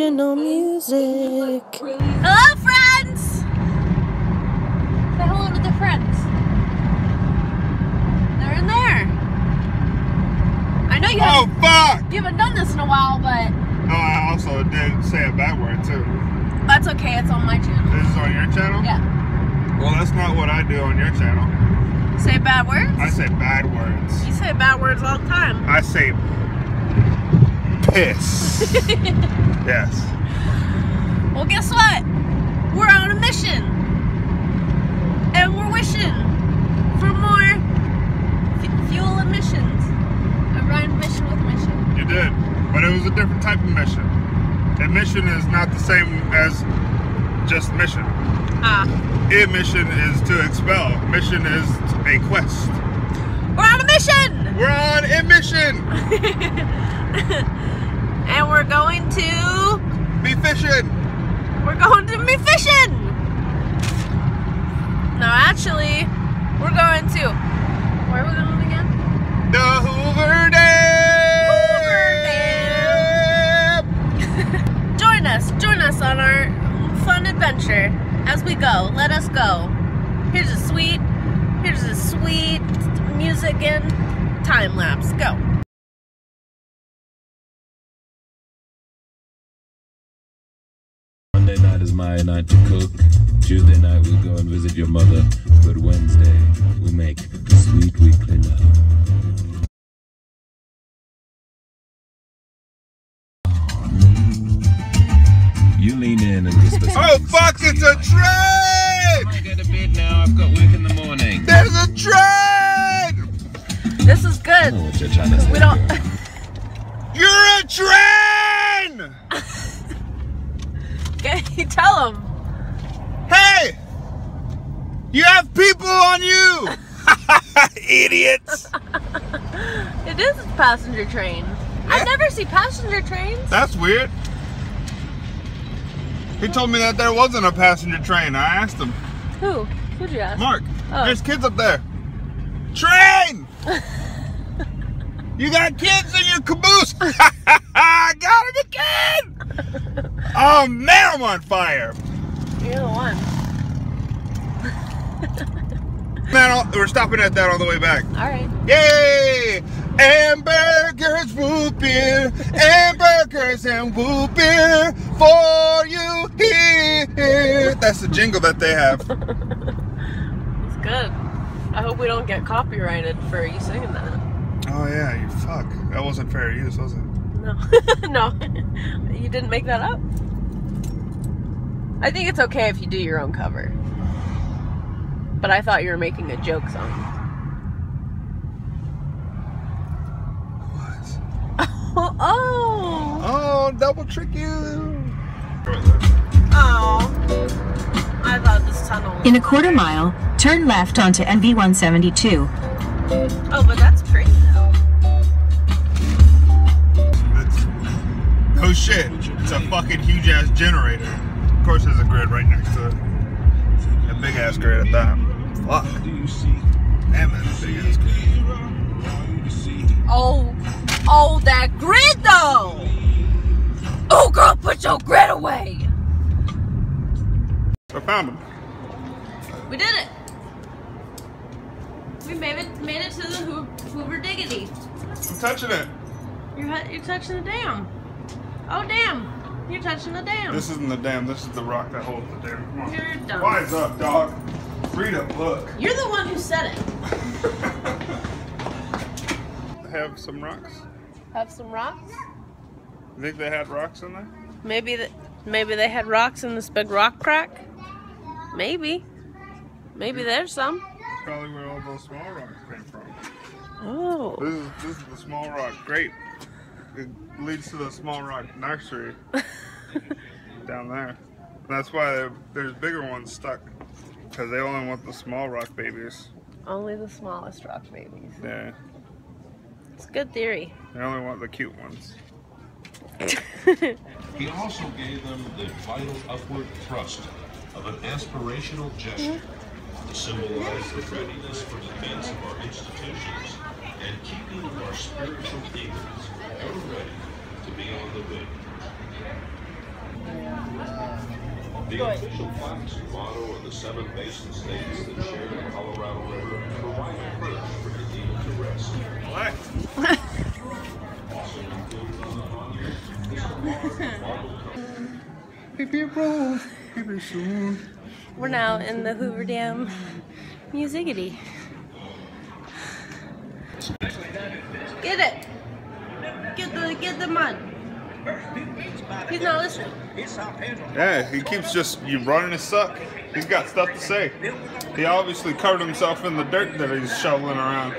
original music. Hello, friends! Say hello to the friends. They're in there. I know you haven't, fuck! You haven't done this in a while, but... Oh, I also did say a bad word, too. That's okay, it's on my channel. This is on your channel? Yeah. Well, that's not what I do on your channel. Say bad words? I say bad words. You say bad words all the time. I say piss. Yes. Well, guess what? We're on a mission. And we're wishing for more fuel emissions. I rhymed mission with mission. You did. But it was a different type of mission. And mission is not the same as just mission. Mission is to expel. Mission is a quest. We're on a mission! We're on a mission! And we're going to... Be fishing! We're going to be fishing! No, actually, we're going to... Where are we going again? The Hoover Dam! Hoover Dam! Join us on our fun adventure as we go. Let us go. Here's a sweet music and time lapse. Go. Monday night is my night to cook. Tuesday night we go and visit your mother. But Wednesday we make sweet weekly love. You lean in and just listen. Oh fuck, it's a train! I get a bed now, I've got work in the morning. There's a train! This is good. I don't know what you're trying to say. We don't... You're a train! Okay, tell them. Hey! You have people on you! Idiots! It is a passenger train. I never see passenger trains. That's weird. He told me that there wasn't a passenger train. I asked him. Who? Who'd you ask? Mark, Oh. there's kids up there. Train! You got kids in your caboose! I got it again! Oh man, I'm on fire! You're the one. Man, we're stopping at that on the way back. Alright. Yay! Hamburgers, root beer, hamburgers and root beer for you here. That's the jingle that they have. It's good. I hope we don't get copyrighted for you singing that. Oh yeah, you fuck. That wasn't fair use, was it? No. No. You didn't make that up? I think it's okay if you do your own cover. But I thought you were making a joke song. What? Oh, double trick you. Oh. I thought this tunnel was... In a quarter mile, turn left onto NV 172. Oh, but that's pretty though. Oh shit, it's a fucking huge ass generator. Of course there's a grid right next to it. A big ass grid at that. Fuck. Damn, that's a big ass grid. Oh, that grid though! Oh girl, put your grid away! I found him. We did it! We made it to the Hoover Diggity. I'm touching it. You're touching the dam. Oh damn! You're touching the dam. This isn't the dam, this is the rock that holds the dam. Come on. You're dumb. Wise up, dog. Freedom, look. You're the one who said it. Have some rocks? Have some rocks? You think they had rocks in there? Maybe they had rocks in this big rock crack. Maybe there's some. That's probably where all those small rocks came from. Oh. This is the small rock. Great. It leads to the small rock nursery down there. And that's why there's bigger ones stuck, because they only want the small rock babies. Only the smallest rock babies. Yeah. It's a good theory. They only want the cute ones. He also gave them the vital upward thrust of an aspirational gesture to symbolize the readiness for defense of our institutions and keeping of our spiritual eagles ever ready to be on the wing. The official flags and motto of the 7 basin states that share the Colorado River provide a perch for the eagle to rest. What? We're now in the Hoover Dam Musicity. Get it! Get the mud. He's not listening. Yeah, he keeps just running his suck. He's got stuff to say. He obviously covered himself in the dirt that he's shoveling around.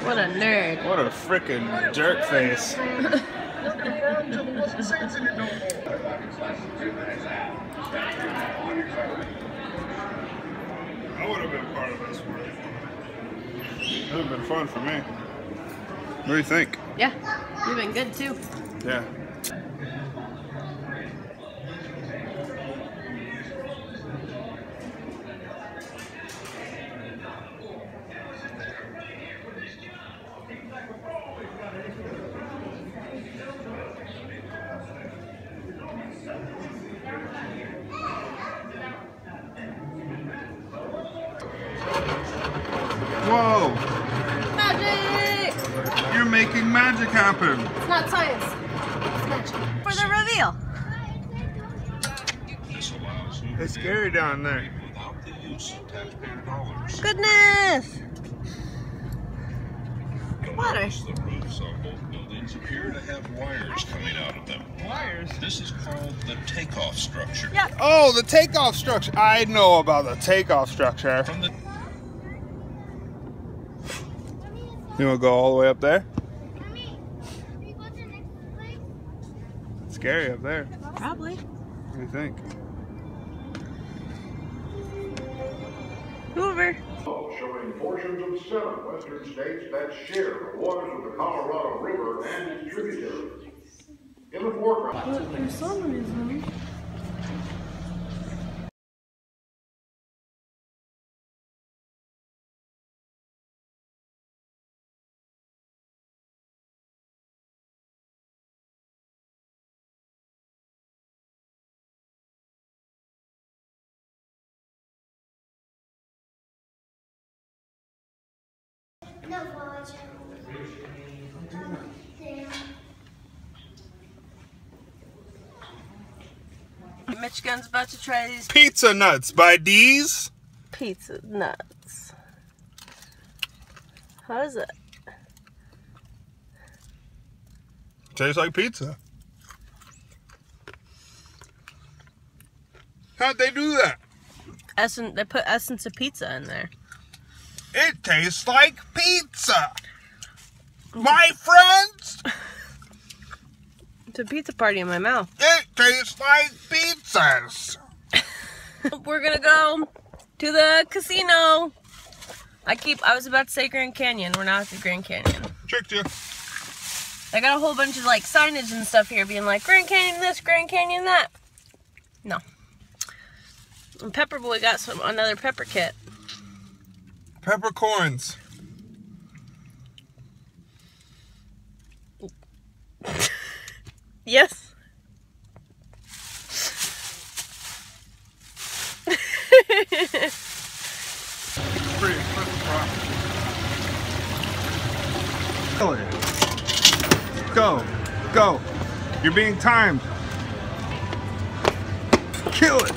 What a nerd. What a freaking jerk face. I would have been part of this work. It would have been fun for me. What do you think? Yeah, you've been good too. Yeah. Whoa! Magic! You're making magic happen. It's not science. It's magic. For the reveal. This allows you It's scary down there. without the use of taxpayer dollars. Goodness! Water. Notice the roofs on both buildings appear to have wires coming out of them. Wires? This is called the takeoff structure. Yeah. Oh, the takeoff structure. I know about the takeoff structure. From the You want to go all the way up there? It's scary up there. Probably. What do you think? Hoover. Showing portions of 7 western states that share the waters of the Colorado River and its tributaries. In the foreground. For some reason. No, watch. Michigan's about to try these Pizza nuts by D's. pizza nuts. How is it? Tastes like pizza. How'd they do that? They put essence of pizza in there. It tastes like pizza. My friends, It's a pizza party in my mouth. it tastes like pizzas. We're gonna go to the casino. I was about to say Grand Canyon. We're not at the Grand Canyon. Tricked you. I got a whole bunch of like signage and stuff here being like Grand Canyon this, Grand Canyon that. No. And Pepper Boy got another pepper kit. Peppercorns. Yes. Pretty expensive product. Go. Go. You're being timed. Kill it.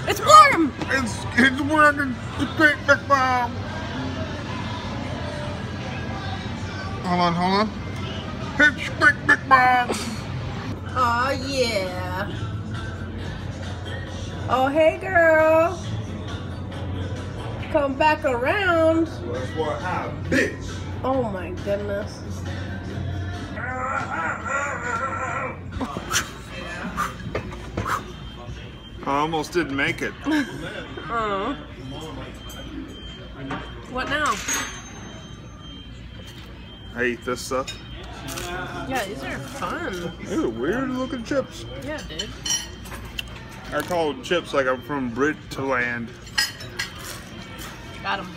It's warm! It's working. It's great big bomb. Hold on. It's great big bomb. Oh yeah. Oh hey girl. Come back around. That's what happened, bitch. Oh my goodness. I almost didn't make it. Oh. What now? I eat this stuff. Yeah, these are fun. These are weird looking chips. Yeah, dude. I call them chips like I'm from Brit-to-land. Got 'em.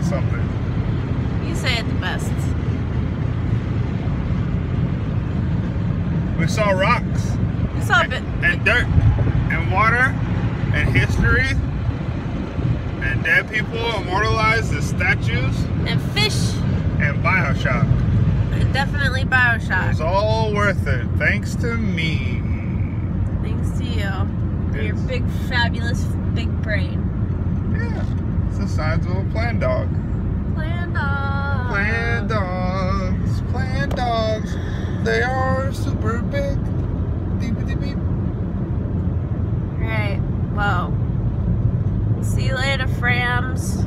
you something. You say it the best. We saw rocks. We saw a bit. And dirt. And water. And history. And dead people immortalized as statues. And fish. And Bioshock. And definitely It Bioshock. was all worth it. Thanks to me. Thanks to you. For your big, fabulous, big brain. Yeah. It's the size of a plant dog. Plant dog. Plant dogs. Plant dogs. They are super big. Beep, beep, beep. Alright. Well. We'll see you later, Frams.